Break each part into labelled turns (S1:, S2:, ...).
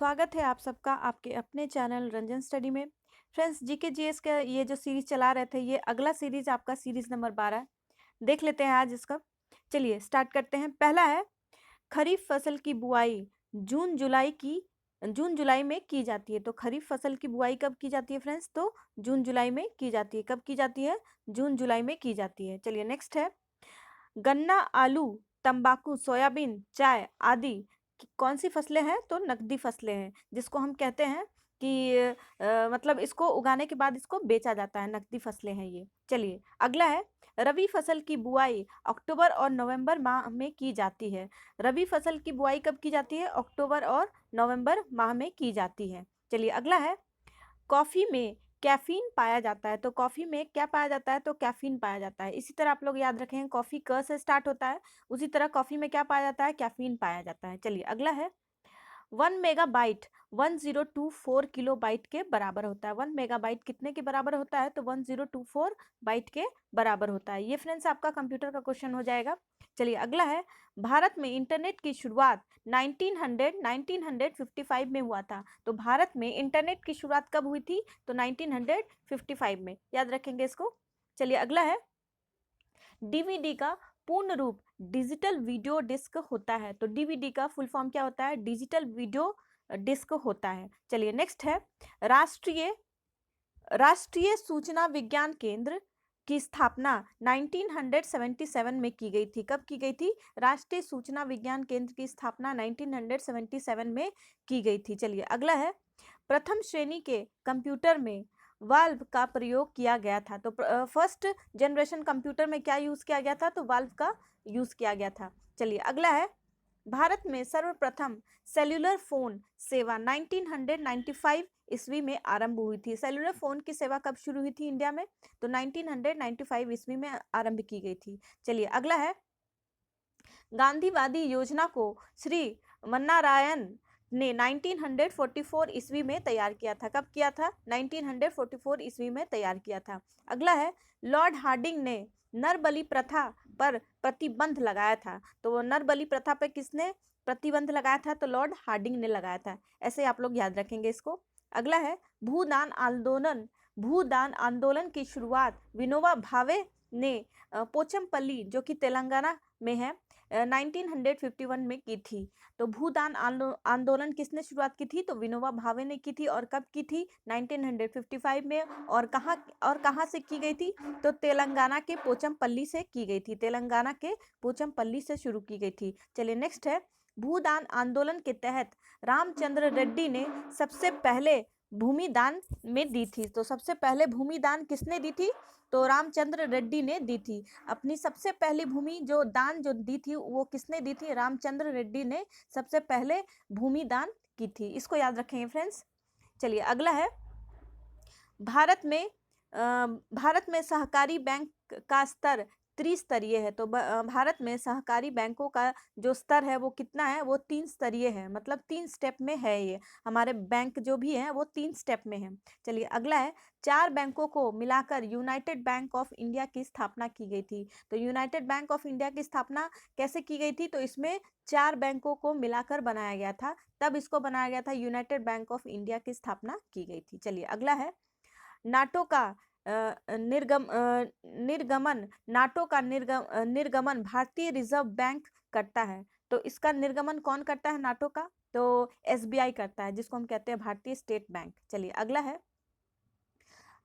S1: स्वागत है आप सबका आपके अपने चैनल रंजन स्टडी में। फ्रेंड्स, जीके जीएस का ये जो सीरीज चला रहे थे, ये अगला सीरीज आपका सीरीज नंबर 12 देख लेते हैं आज इसका। चलिए स्टार्ट करते हैं। पहला है, खरीफ फसल की बुआई जून जुलाई में की जाती है। तो खरीफ फसल की बुआई कब की जाती है फ्रेंड्स? तो जून जुलाई में की जाती है। कब की जाती है? जून जुलाई में की जाती है। चलिए नेक्स्ट है, गन्ना, आलू, तंबाकू, सोयाबीन, चाय आदि कौन सी फसलें हैं? तो नकदी फसलें हैं, जिसको हम कहते हैं कि मतलब इसको उगाने के बाद इसको बेचा जाता है, नकदी फसलें हैं ये। चलिए अगला है, रबी फसल की बुआई अक्टूबर और नवंबर माह में की जाती है। रबी फसल की बुआई कब की जाती है? अक्टूबर और नवंबर माह में की जाती है। चलिए अगला है, कॉफ़ी में कैफ़ीन पाया जाता है। तो कॉफ़ी में क्या पाया जाता है? तो कैफ़ीन पाया जाता है। इसी तरह आप लोग याद रखें, कॉफ़ी क से स्टार्ट होता है, उसी तरह कॉफ़ी में क्या पाया जाता है? कैफ़ीन पाया जाता है। चलिए अगला है, 1 मेगाबाइट 1024 किलोबाइट के बराबर होता है। 1 मेगाबाइट कितने के बराबर होता है? तो 1024 बाइट के बराबर होता है। ये फ्रेंड्स आपका कंप्यूटर का क्वेश्चन हो जाएगा। चलिए अगला है, भारत में इंटरनेट की शुरुआत 1955 में हुआ था। तो भारत में इंटरनेट की शुरुआत कब हुई थी? तो 1955 में, याद रखेंगे इसको। चलिए अगला है, डीवीडी का पूर्ण रूप डिजिटल वीडियो डिस्क होता है। तो डीवीडी का फुल फॉर्म क्या होता है? डिजिटल वीडियो डिस्क होता है। चलिए नेक्स्ट है, राष्ट्रीय राष्ट्रीय सूचना विज्ञान केंद्र की स्थापना 1977 में की गई थी। कब की गई थी? राष्ट्रीय सूचना विज्ञान केंद्र की स्थापना 1977 में की गई थी। चलिए अगला है, प्रथम श्रेणी के कंप्यूटर में वाल्व का प्रयोग किया गया था। तो फर्स्ट जनरेशन कंप्यूटर में क्या यूज किया गया था? तो वाल्व का यूज किया गया था। चलिए अगला है, भारत में सर्वप्रथम सेल्युलर फोन सेवा 1995 ईस्वी में आरंभ हुई थी। सेल्युलर फोन की सेवा कब शुरू हुई थी इंडिया में? तो 1995 ईस्वी में आरंभ की गई थी। चलिए अगला है, गांधीवादी योजना को श्री मन्नारायण ने 1944 ईस्वी में तैयार किया था। कब किया था? 1944 ईस्वी में तैयार किया था। अगला है, लॉर्ड हार्डिंग ने नरबलि प्रथा पर प्रतिबंध लगाया था। तो नरबलि प्रथा पर किसने प्रतिबंध लगाया था? तो लॉर्ड हार्डिंग ने लगाया था। ऐसे आप लोग याद रखेंगे इसको। अगला है, भूदान आंदोलन की शुरुआत विनोबा भावे ने पोचमपल्ली, जो कि तेलंगाना में है, 1951 में की थी। तो भूदान आंदोलन किसने शुरुआत की थी? तो विनोबा भावे ने की थी। और कब की थी? 1955 में। और कहाँ से की गई थी? तो तेलंगाना के पोचमपल्ली से की गई थी। तेलंगाना के पोचमपल्ली से शुरू की गई थी। चलिए नेक्स्ट है, भूदान आंदोलन के तहत रामचंद्र रेड्डी ने सबसे पहले भूमि दान में दी थी। तो सबसे पहले भूमि दान किसने दी थी? तो रामचंद्र रेड्डी ने दी थी। अपनी सबसे पहली भूमि जो दी थी, वो किसने दी थी? रामचंद्र रेड्डी ने सबसे पहले भूमि दान की थी। इसको याद रखेंगे फ्रेंड्स। चलिए अगला है, भारत में सहकारी बैंक का स्तर त्रिस्तरीय है। तो भारत में सहकारी बैंकों का जो स्तर है वो कितना है? वो 3 स्तरीय है, मतलब 3 स्टेप में है। ये हमारे बैंक जो भी हैं वो 3 स्टेप में है। चलिए अगला है, 4 बैंकों को मिलाकर यूनाइटेड बैंक ऑफ इंडिया की स्थापना की गई थी। तो यूनाइटेड बैंक ऑफ इंडिया की स्थापना कैसे की गई थी? तो इसमें 4 बैंकों को मिलाकर बनाया गया था, तब इसको बनाया गया था। यूनाइटेड बैंक ऑफ इंडिया की स्थापना की गई थी। चलिए अगला है, नाटो का निर्गमन भारतीय रिजर्व बैंक करता है। तो इसका निर्गमन कौन करता है नाटो का? तो एसबीआई करता है, जिसको हम कहते हैं भारतीय स्टेट बैंक। चलिए अगला है,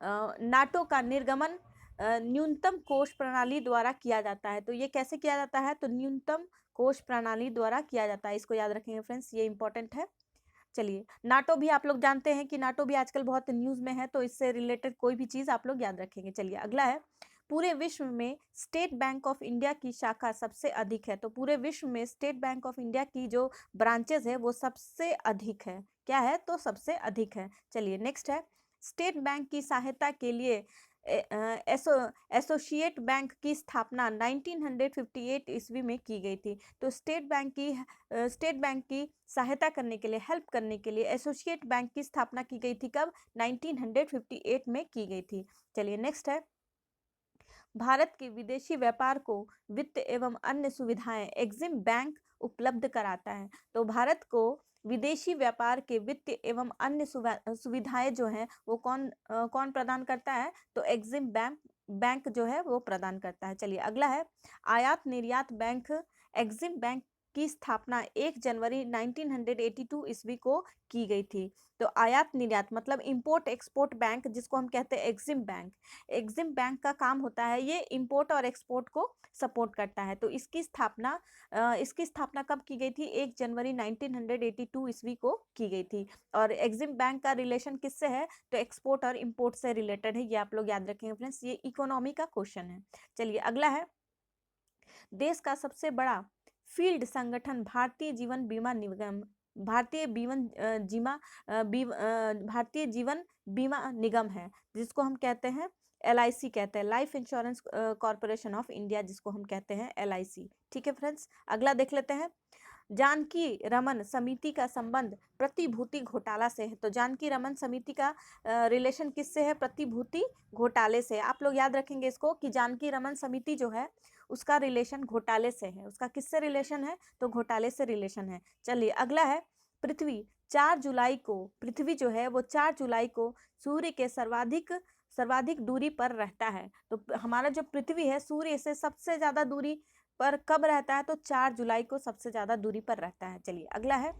S1: नाटो का निर्गमन न्यूनतम कोष प्रणाली द्वारा किया जाता है। तो ये कैसे किया जाता है? तो न्यूनतम कोष प्रणाली द्वारा किया जाता है। इसको याद रखेंगे फ्रेंड्स, ये इंपॉर्टेंट है। चलिए, नाटो भी आप लोग जानते हैं कि नाटो भी आजकल बहुत न्यूज़ में है, तो इससे रिलेटेड कोई भी चीज़ आप लोग याद रखेंगे। चलिए अगला है, पूरे विश्व में स्टेट बैंक ऑफ इंडिया की शाखा सबसे अधिक है। तो पूरे विश्व में स्टेट बैंक ऑफ इंडिया की जो ब्रांचेज है वो सबसे अधिक है। क्या है? तो सबसे अधिक है। चलिए नेक्स्ट है, स्टेट बैंक की सहायता के लिए एसोसिएट बैंक की स्थापना 1958 ईस्वी में की गई थी। तो स्टेट बैंक की सहायता करने के लिए, हेल्प करने के लिए एसोसिएट बैंक की स्थापना की गई थी। कब? 1958 में की गई थी। चलिए नेक्स्ट है, भारत के विदेशी व्यापार को वित्त एवं अन्य सुविधाएं एग्जिम बैंक उपलब्ध कराता है। तो भारत को विदेशी व्यापार के वित्त एवं अन्य सुविधाएं जो हैं वो कौन प्रदान करता है? तो एग्जिम बैंक जो है वो प्रदान करता है। चलिए अगला है, आयात निर्यात बैंक एग्जिम बैंक की स्थापना 1 जनवरी 1982 ईस्वी को की गई थी। तो आयात निर्यात मतलब इंपोर्ट एक्सपोर्ट बैंक, जिसको हम कहते हैं एग्जिम बैंक। एग्जिम बैंक का काम होता है, ये इंपोर्ट और एक्सपोर्ट को सपोर्ट करता है। तो इसकी स्थापना कब की गई थी? 1 जनवरी 1982 ईस्वी को की गई थी। और एग्जिम बैंक का रिलेशन किससे है? तो एक्सपोर्ट और इंपोर्ट से रिलेटेड है। ये आप लोग याद रखेंगे फ्रेंड्स, ये इकोनॉमी का क्वेश्चन है। चलिए अगला है, देश का सबसे बड़ा फील्ड संगठन भारतीय जीवन बीमा निगम, भारतीय जीवन बीमा निगम है, जिसको हम कहते हैं LIC कहते हैं, life insurance corporation of India, जिसको हम कहते हैं LIC। ठीक है फ्रेंड्स, अगला देख लेते हैं, जानकी रमन समिति का संबंध प्रतिभूति घोटाला से है। तो जानकी रमन समिति का रिलेशन किससे है? प्रतिभूति घोटाले से। आप लोग याद रखेंगे इसको कि जानकी रमन समिति जो है उसका रिलेशन घोटाले से है। उसका किससे रिलेशन है? तो घोटाले से रिलेशन है। चलिए अगला है, पृथ्वी 4 जुलाई को, पृथ्वी जो है वो 4 जुलाई को सूर्य के सर्वाधिक दूरी पर रहता है। तो हमारा जो पृथ्वी है सूर्य से सबसे ज्यादा दूरी पर कब रहता है? तो 4 जुलाई को सबसे ज्यादा दूरी पर रहता है। चलिए अगला है,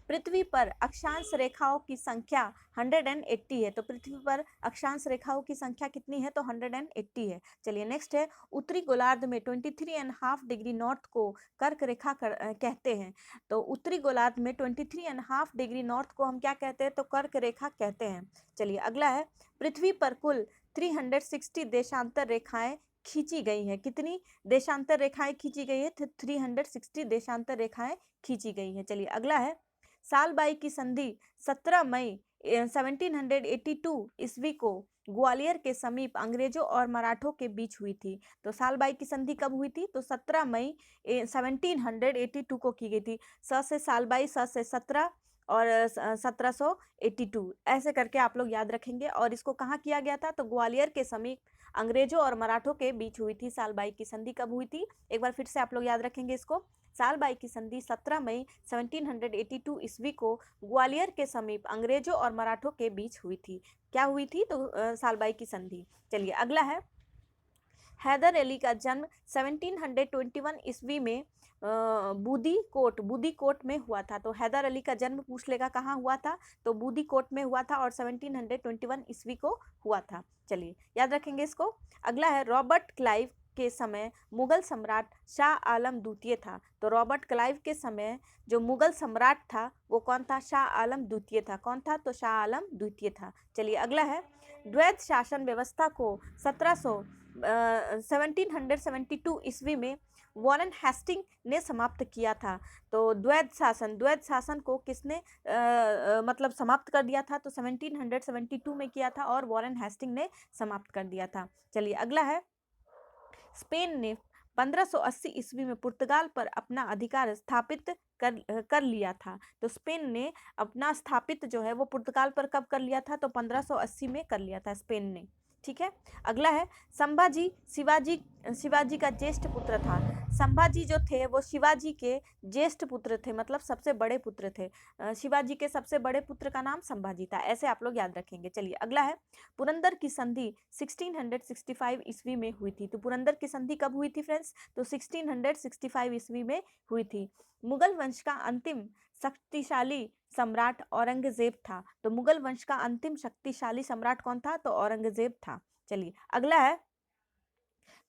S1: पृथ्वी पर अक्षांश रेखाओं की संख्या 180 है। तो पृथ्वी पर अक्षांश रेखाओं की संख्या कितनी है? तो 180 है। चलिए नेक्स्ट है, उत्तरी गोलार्ध में 23.5 डिग्री नॉर्थ को कर्क रेखा कहते हैं। तो उत्तरी गोलार्ध में 23.5 डिग्री नॉर्थ को हम क्या कहते हैं? तो कर्क रेखा कहते हैं। चलिए अगला है, पृथ्वी पर कुल 360 देशांतर रेखाएं खींची गई हैं। कितनी देशांतर रेखाएं खींची गई है? 360 देशांतर रेखाएं खींची गई हैं। चलिए अगला है, सालबाई की संधि 17 मई 1782 ईस्वी को ग्वालियर के समीप अंग्रेजों और मराठों के बीच हुई थी। तो सालबाई की संधि कब हुई थी? तो 17 मई 1782 को की गई थी। स से सालबाई, स से 17 और 1782, ऐसे करके आप लोग याद रखेंगे। और इसको कहाँ किया गया था? तो ग्वालियर के समीप अंग्रेजों और मराठों के बीच हुई थी। सालबाई की संधि कब हुई थी? एक बार फिर से आप लोग याद रखेंगे इसको, सालबाई की संधि 17 मई 1782 ईस्वी को ग्वालियर के समीप अंग्रेजों और मराठों के बीच हुई थी। क्या हुई थी? तो सालबाई की संधि। चलिए अगला है, हैदर अली का जन्म 1721 ईस्वी में बूदी कोट में हुआ था। तो हैदर अली का जन्म पूछ लेगा कहाँ हुआ था? तो बूदी कोट में हुआ था और 1721 ईस्वी को हुआ था। चलिए याद रखेंगे इसको। अगला है, रॉबर्ट क्लाइव के समय मुगल सम्राट शाह आलम द्वितीय था। तो रॉबर्ट क्लाइव के समय जो मुगल सम्राट था वो कौन था? शाह आलम द्वितीय था। कौन था? तो शाह आलम द्वितीय था। चलिए अगला है, द्वैध शासन व्यवस्था को 1772 ईस्वी में वॉरेन हेस्टिंग ने समाप्त किया था। तो द्वैध शासन को किसने मतलब समाप्त कर दिया था? तो 1772 में किया था और वॉरेन हेस्टिंग ने समाप्त कर दिया था। चलिए अगला है, स्पेन ने 1580 ईस्वी में पुर्तगाल पर अपना अधिकार स्थापित कर लिया था। तो स्पेन ने अपना स्थापित जो है वो पुर्तगाल पर कब कर लिया था? तो 1580 में कर लिया था स्पेन ने। ठीक है, अगला है, संभाजी शिवाजी का ज्येष्ठ पुत्र था। संभाजी जो थे वो शिवाजी के ज्येष्ठ पुत्र थे, मतलब सबसे बड़े पुत्र थे। शिवाजी के सबसे बड़े पुत्र का नाम संभाजी था। ऐसे आप लोग याद रखेंगे। चलिए अगला है, पुरंदर की संधि 1665 ईस्वी में हुई थी। तो पुरंदर की संधि कब हुई थी फ्रेंड्स? तो 1665 ईस्वी में हुई थी। मुगल वंश का अंतिम शक्तिशाली सम्राट औरंगजेब था। तो मुगल वंश का अंतिम शक्तिशाली सम्राट कौन था? तो औरंगजेब था। चलिए अगला है,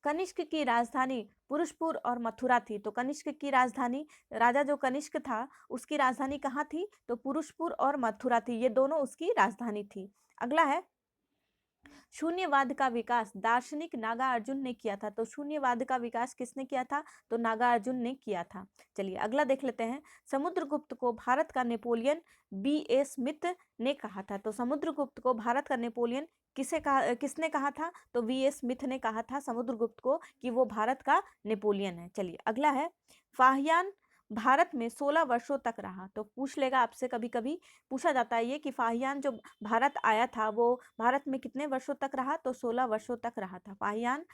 S1: कनिष्क की राजधानी पुरुषपुर और मथुरा थी। तो कनिष्क की राजधानी, राजा जो कनिष्क था उसकी राजधानी कहाँ थी? तो पुरुषपुर और मथुरा थी, ये दोनों उसकी राजधानी थी। अगला है, शून्यवाद का विकास दार्शनिक नागार्जुन ने किया था। तो शून्यवाद का विकास किसने किया था? तो नागार्जुन ने किया था। चलिए अगला देख लेते हैं, समुद्रगुप्त को भारत का नेपोलियन B.A. स्मिथ ने कहा था। तो समुद्रगुप्त को भारत का नेपोलियन किसने कहा था? तो V.A. स्मिथ ने कहा था समुद्रगुप्त को कि वो भारत का नेपोलियन है। चलिए अगला है, फाहियान भारत में 16 वर्षों तक रहा। तो पूछ लेगा आपसे, कभी कभी पूछा जाता है ये कि फाहियान जो भारत आया था वो भारत में कितने वर्षों तक रहा, तो 16 वर्षों तक रहा था फाहियान।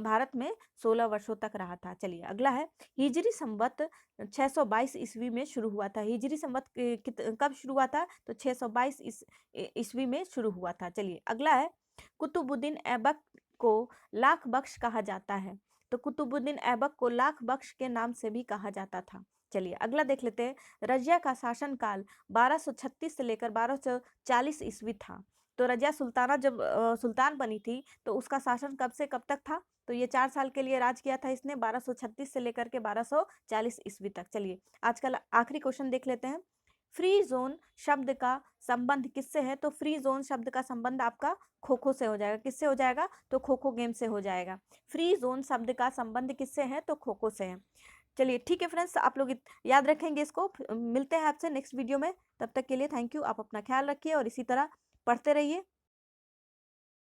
S1: भारत में 16 वर्षों तक रहा था। चलिए अगला है, हिजरी संवत 622 ईस्वी में शुरू हुआ था। हिजरी संवत कब शुरू हुआ था, तो 622 ईस्वी में शुरू हुआ था। चलिए अगला है, कुतुबुद्दीन ऐबक को लाख बख्श कहा जाता है। तो कुतुबुद्दीन ऐबक को लाख बख्श के नाम से भी कहा जाता था। चलिए अगला देख लेते हैं, रजिया का शासनकाल 1236 से लेकर 1240 ईस्वी था। तो रजिया सुल्ताना जब सुल्तान बनी थी तो उसका शासन कब से कब तक था, तो ये 4 साल के लिए राज किया था इसने, 1236 से लेकर के 1240 ईस्वी तक। चलिए आज का आखिरी क्वेश्चन देख लेते हैं, फ्री जोन शब्द का संबंध किससे है, तो फ्री जोन शब्द का संबंध आपका खो खो से हो जाएगा। किससे हो जाएगा, तो खो खो गेम से हो जाएगा। फ्री जोन शब्द का संबंध किससे है, तो खो खो से है। चलिए ठीक है फ्रेंड्स, आप लोग याद रखेंगे इसको। मिलते हैं आपसे नेक्स्ट वीडियो में, तब तक के लिए थैंक यू। आप अपना ख्याल रखिए और इसी तरह पढ़ते रहिए।